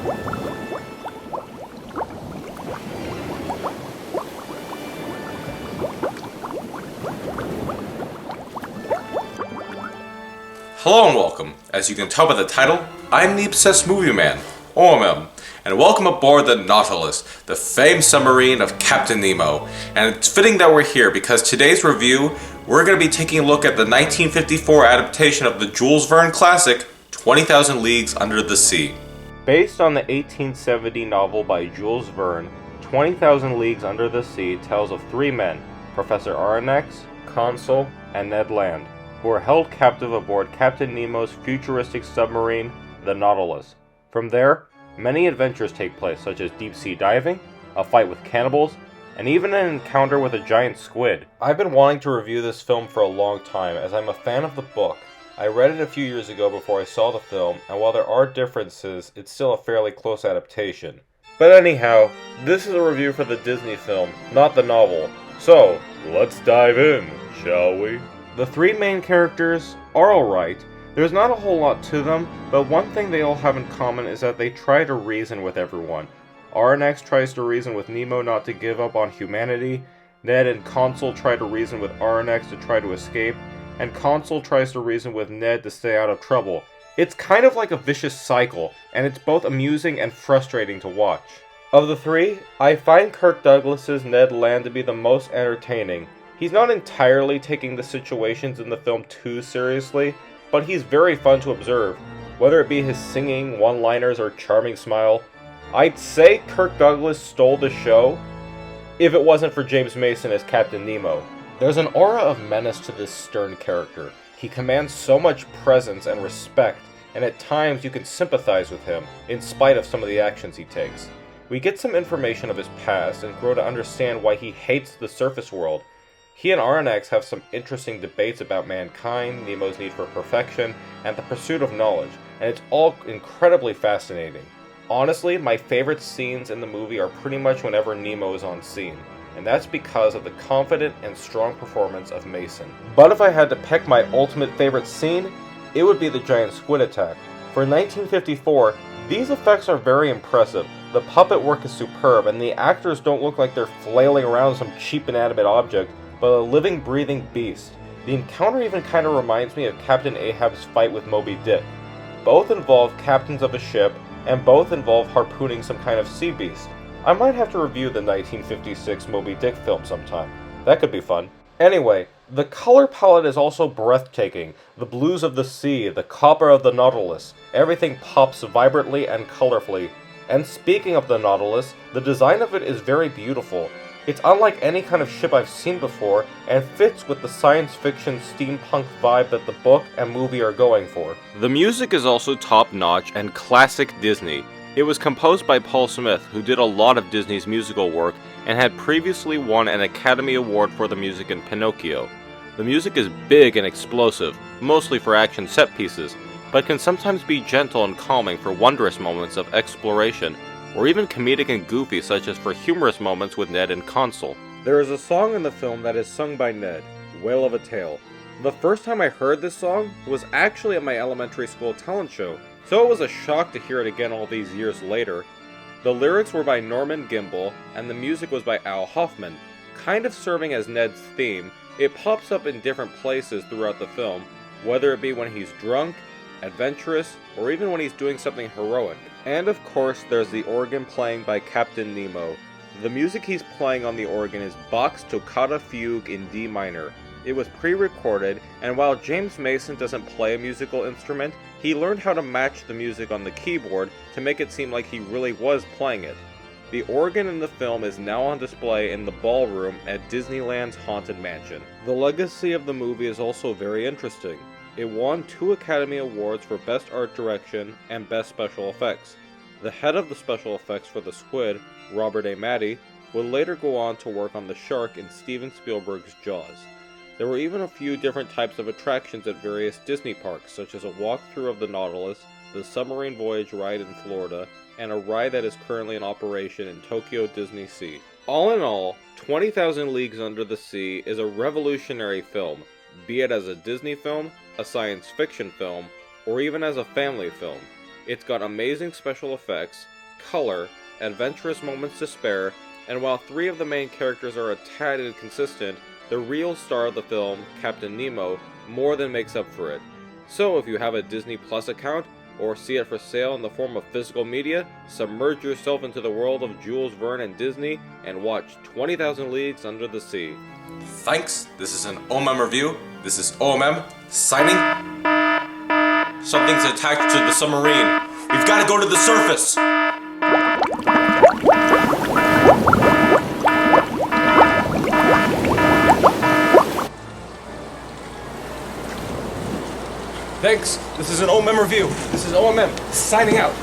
Hello and welcome. As you can tell by the title, I'm the Obsessed Movie Man, O.M.M, and welcome aboard the Nautilus, the famed submarine of Captain Nemo. And it's fitting that we're here because today's review, we're going to be taking a look at the 1954 adaptation of the Jules Verne classic, 20,000 Leagues Under the Sea. Based on the 1870 novel by Jules Verne, 20,000 Leagues Under the Sea tells of three men, Professor Aronnax, Consul, and Ned Land, who are held captive aboard Captain Nemo's futuristic submarine, the Nautilus. From there, many adventures take place, such as deep-sea diving, a fight with cannibals, and even an encounter with a giant squid. I've been wanting to review this film for a long time, as I'm a fan of the book. I read it a few years ago before I saw the film, and while there are differences, it's still a fairly close adaptation. But anyhow, this is a review for the Disney film, not the novel. So, let's dive in, shall we? The three main characters are alright. There's not a whole lot to them, but one thing they all have in common is that they try to reason with everyone. Aronnax tries to reason with Nemo not to give up on humanity, Ned and Consul try to reason with Aronnax to try to escape, and Consul tries to reason with Ned to stay out of trouble. It's kind of like a vicious cycle, and it's both amusing and frustrating to watch. Of the three, I find Kirk Douglas's Ned Land to be the most entertaining. He's not entirely taking the situations in the film too seriously, but he's very fun to observe, whether it be his singing, one-liners, or charming smile. I'd say Kirk Douglas stole the show, if it wasn't for James Mason as Captain Nemo. There's an aura of menace to this stern character. He commands so much presence and respect, and at times you can sympathize with him, in spite of some of the actions he takes. We get some information of his past and grow to understand why he hates the surface world. He and Aronnax have some interesting debates about mankind, Nemo's need for perfection, and the pursuit of knowledge, and it's all incredibly fascinating. Honestly, my favorite scenes in the movie are pretty much whenever Nemo is on scene, and that's because of the confident and strong performance of Mason. But if I had to pick my ultimate favorite scene, it would be the giant squid attack. For 1954, these effects are very impressive. The puppet work is superb, and the actors don't look like they're flailing around some cheap inanimate object, but a living, breathing beast. The encounter even kind of reminds me of Captain Ahab's fight with Moby Dick. Both involve captains of a ship, and both involve harpooning some kind of sea beast. I might have to review the 1956 Moby Dick film sometime. That could be fun. Anyway, the color palette is also breathtaking. The blues of the sea, the copper of the Nautilus, everything pops vibrantly and colorfully. And speaking of the Nautilus, the design of it is very beautiful. It's unlike any kind of ship I've seen before, and fits with the science fiction steampunk vibe that the book and movie are going for. The music is also top-notch and classic Disney. It was composed by Paul Smith, who did a lot of Disney's musical work, and had previously won an Academy Award for the music in Pinocchio. The music is big and explosive, mostly for action set pieces, but can sometimes be gentle and calming for wondrous moments of exploration, or even comedic and goofy, such as for humorous moments with Ned and Consul. There is a song in the film that is sung by Ned, Whale of a Tale. The first time I heard this song was actually at my elementary school talent show, so it was a shock to hear it again all these years later. The lyrics were by Norman Gimbel, and the music was by Al Hoffman. Kind of serving as Ned's theme, it pops up in different places throughout the film, whether it be when he's drunk, adventurous, or even when he's doing something heroic. And of course, there's the organ playing by Captain Nemo. The music he's playing on the organ is Bach's Toccata Fugue in D minor. It was pre-recorded, and while James Mason doesn't play a musical instrument, he learned how to match the music on the keyboard to make it seem like he really was playing it. The organ in the film is now on display in the ballroom at Disneyland's Haunted Mansion. The legacy of the movie is also very interesting. It won 2 Academy Awards for Best Art Direction and Best Special Effects. The head of the special effects for the squid, Robert A. Matty, would later go on to work on the shark in Steven Spielberg's Jaws. There were even a few different types of attractions at various Disney parks, such as a walkthrough of the Nautilus, the submarine voyage ride in Florida, and a ride that is currently in operation in Tokyo Disney Sea. All in all, 20,000 Leagues Under the Sea is a revolutionary film, be it as a Disney film, a science fiction film, or even as a family film. It's got amazing special effects, color, adventurous moments to spare, and while 3 of the main characters are a tad inconsistent, the real star of the film, Captain Nemo, more than makes up for it. So if you have a Disney Plus account, or see it for sale in the form of physical media, submerge yourself into the world of Jules Verne and Disney and watch 20,000 Leagues Under the Sea. Thanks, this is an O.M.M review. This is O.M.M signing. Something's attached to the submarine. We've got to go to the surface! Thanks, this is an O.M.M review. This is O.M.M signing out.